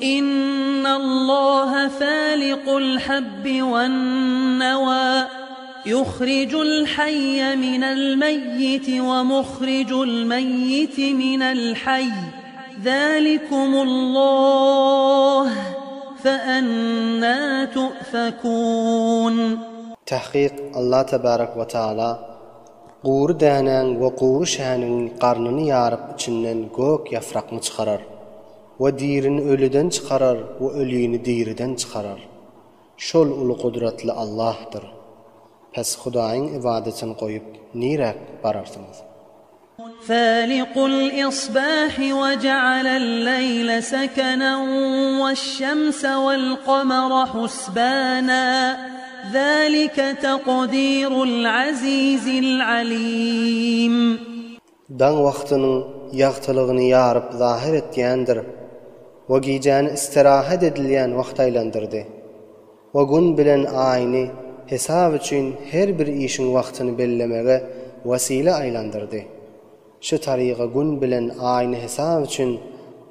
إن الله فالق الحب والنوى يخرج الحي من الميت ومخرج الميت من الحي ذلكم الله فأنى تؤفكون. تحقيق الله تبارك وتعالى قور دانان وقور şäniniň qarnyny ýaryp içinden gök ýafrakny çykarar we dirini ölüden çykarar we ölüýini diriden çykarar. Şol uly kudratly Allah'dır. Pes Hudaýyň ibadetini goýup nirek bararsyňyz? فالق الإصباح وجعل الليل سكنا والشمس والقمر حسبانا ذلك تقدير العزيز العليم. Dan wagtynyň ýagtylygyny ýaryp zahir etýändir. We gijäni istirahat edilýän wagt aýlandyrdy. We gün bilen aýny hesab üçin her bir işiň wagtyny bellemege wasile aýlandyrdy. Şu tariga gün bilen aýny hesab üçin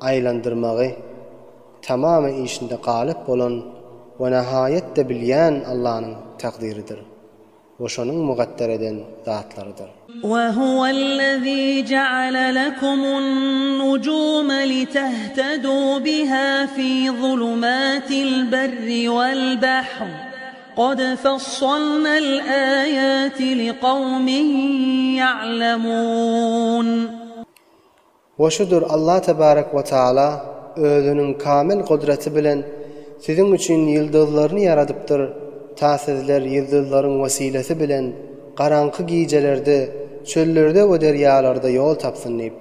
aýlandyrmagy tamamy işinde galyp bolan we nihayetde bilýän Allahyň takdiridir. Ve şonuň mugaddar eden zatlarydyr. وهو الذي جعل لكم النجوم لتهتدوا بها في ظلمات البر والبحر قد فصلنا الآيات لقوم يعلمون. وشudur Allah tebarek ve taala özünün kamil kudreti bilen sizin üçin ýyldızlaryny yaradypdyr. Ta sizler ýyldızlaryň wasilesi bilen garanky gijelerde, çöllerde we derýalarda ýol tapsyn diýip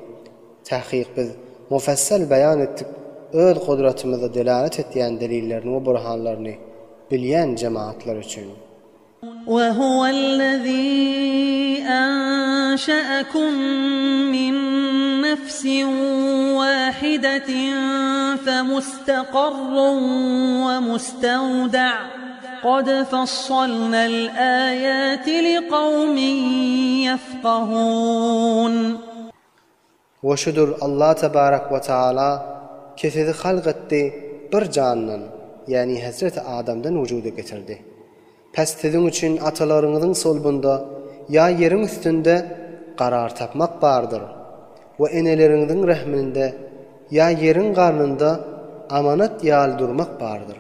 tahqiq biz mufassal bayan etdik. Öz kudretimize delalet etýän delillerini we burhanlaryny bilýän jemaatlar üçin. وهو الذي أنشأكم من نفس واحدة فمستقر ومستودع قد فصلنا الآيات لقوم يفقهون. وشudur Allah tebarek ve taala kesidi halq etdi bir candan, yani Hazreti Adam'dan vücuda getirdi. Pes sizin üçin atalaryňyzyň solbunda ya ýeriň üstünde garar tapmak bardyr we eneleriňiziň rahminde ya ýeriň garnynda amanat ýaly durmak bardyr.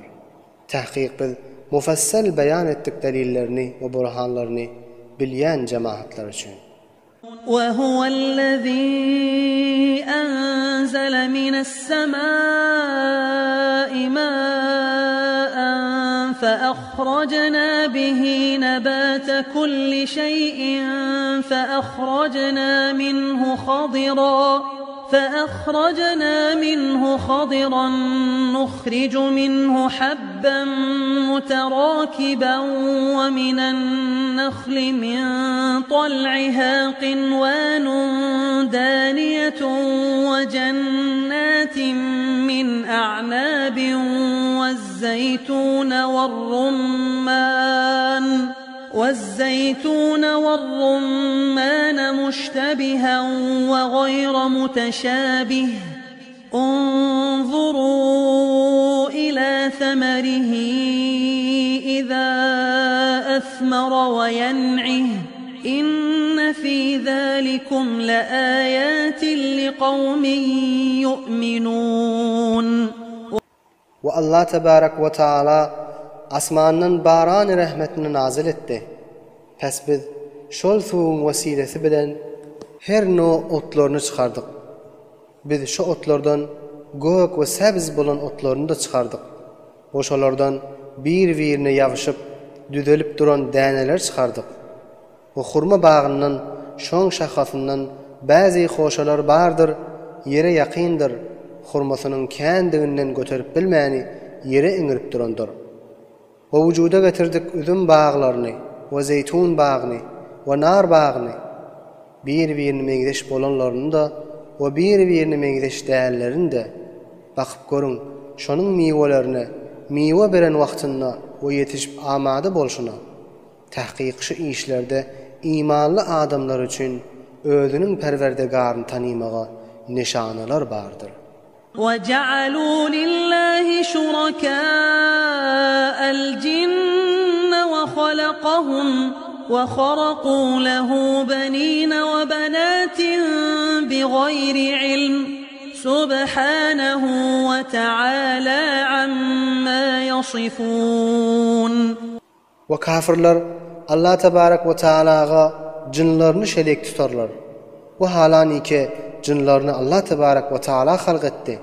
Tahqiq biz mufassal bayan etdik delillerini we burhanlaryny bilýän jemaatlar üçin. وهو الذي أنزل من السماء ماء فأخرجنا به نبات كل شيء فأخرجنا منه خضرا نخرج منه حبا متراكبا ومن النخل من طلعها قنوان دانية وجنات من أعناب والزيتون والرمان مشتبها وغير متشابه انظروا إلى ثمره إذا أثمر وينعه إن في ذلكم لآيات لقوم يؤمنون. والله تبارك وتعالى asmandan baran rahmetini nazil etdi. Pes biz şol suwun wasilesi bilen her no otlaryny çykardyk. Biz şu otlardan gök we sebz bolan otlaryny da çykardyk. Oşalardan bir-birine ýabyşyp düzelip duran däneler çykardyk. O hurma bagynyň şoň şahasyndan bäzi hoşalar bardyr, yere ýakyndyr. Hurmasynyň kendinden göterip bilmäni yere iňirip durandyr. O vücuda getirdik üzüm bağlaryny, we zeytun bagyny, we nar bagyny. Bir-birini meňzeş bolanlaryny da, we bir-birini meňzeş dällerini de bakyp görüň. Şonuň miwelerini, miwe beren wagtynda we ýetişip amada bolşuna. Tahqiq şu işlerde imanly adamlar üçin özüniň perwerdegaryny tanymaga nişanalar bardyr. وَجَعَلُوا لِلَّهِ شركاء الجن وخلقهم وخرقوا له بنين وبنات بغير علم سبحانه وتعالى عما يصفون. وكافرlar Allah tebarek ve Teala'ga cinlerini şerik tutarlar. Bu halaniki cinlerini Allah tebarek ve Teala halq etdi.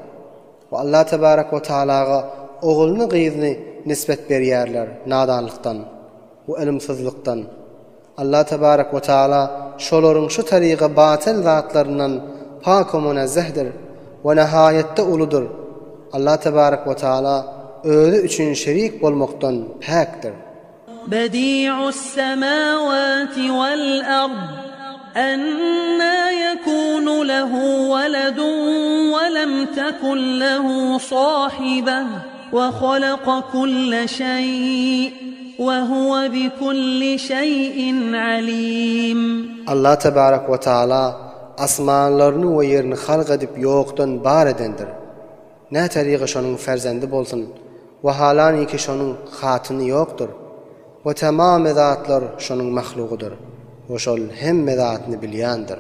Ve Allah tebarek ve Teala'ga oğulunu gıyzni nispet berýärler nadanlıktan ve ilimsizlikten. Allah tebarek ve Teala şolaryň şu tariqa batil zatlarından pak we munezzehdir ve nihayetde uludur. Allah tebarek ve Teala özü üçün şerik bolmaktan pakdir. بديع السماوات والأرض أنى يكون له ولد ولم تكن له صاحبة وخلق كل شيء وهو بكل شيء عليم. Allah tebarek ve Teala asmanlarını ve yerini halq edip yoktan bar edendir. Ne tariqa şonun ferzendi bolsun ve halaniki şonun hatyny yoktur. Ve tamam zatlar şonun mahlugudur. Ve şol hemme zatını bilýändir.